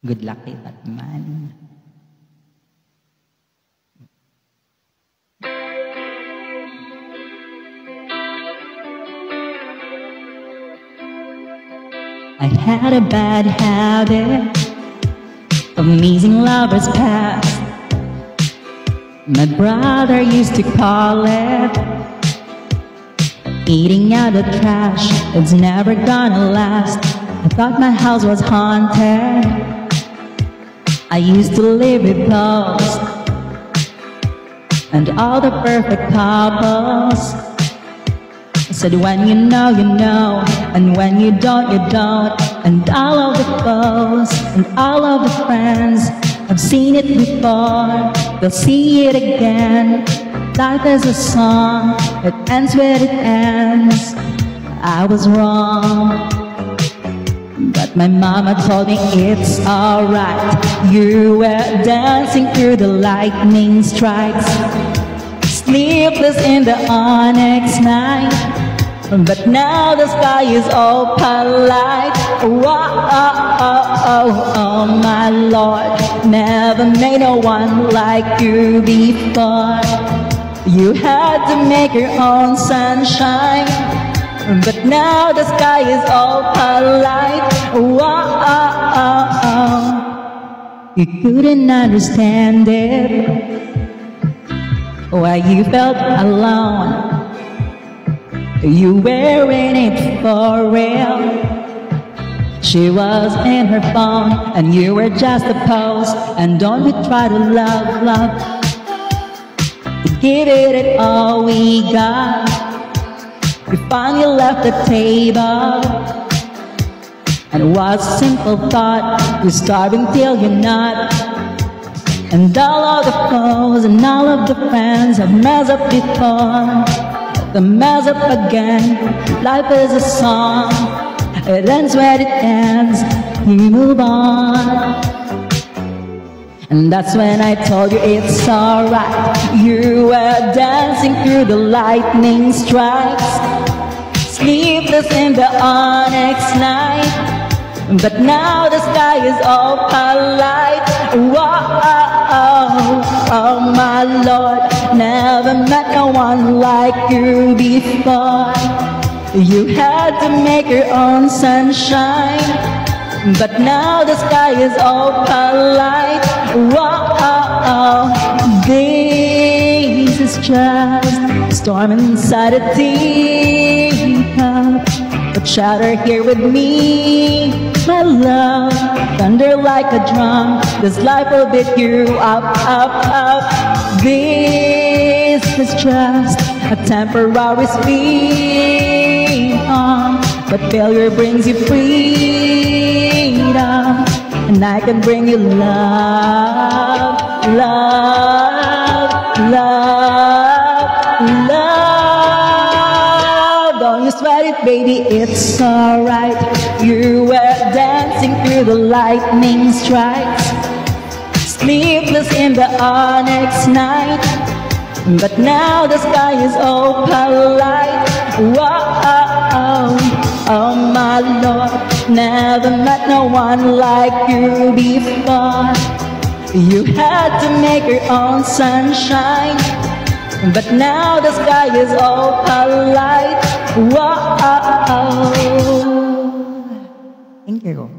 Good luck kay Batman. I had a bad habit of meeting lovers past. My brother used to call it eating out the trash. It's never gonna last. I thought my house was haunted. I used to live with those and all the perfect couples. I said when you know, you know, and when you don't, you don't. And all of the foes and all of the friends have seen it before, they'll see it again. Life is a song, it ends where it ends. I was wrong, but my mama told me it's alright. You were dancing through the lightning strikes, sleepless in the onyx night. But now the sky is all polite. Oh, oh, oh, oh, oh, my Lord, never made no one like you before. You had to make your own sunshine, but now the sky is all polite. Oh, oh, oh, oh. You couldn't understand it, why you felt alone. You were in it for real. She was in her phone and you were just a pose. And don't we try to love, to give it all we got. We finally left the table, and it was a simple thought, you're starving till you're not. And all of the foes and all of the friends have messed up before. The mess up again. Life is a song, it ends where it ends. We move on. And that's when I told you it's alright. You were dancing through the lightning strikes, sleepless in the onyx night. But now the sky is all polite. Oh, oh, oh, oh, my Lord, never met no one like you before. You had to make your own sunshine, but now the sky is all polite. Oh, oh, oh, this is just a storm inside a teacup. But shatter here with me, my love. Thunder like a drum, this life will beat you up, up, up. This is just a temporary speed, but failure brings you freedom. And I can bring you love, love, love, love. Don't you sweat it, baby, it's alright. You were dancing through the lightning strikes, sleepless in the onyx night. But now the sky is all polite. Oh, oh, oh, oh, my Lord, never met no one like you before. You had to make your own sunshine, but now the sky is all polite. Oh, oh, oh. Thank you.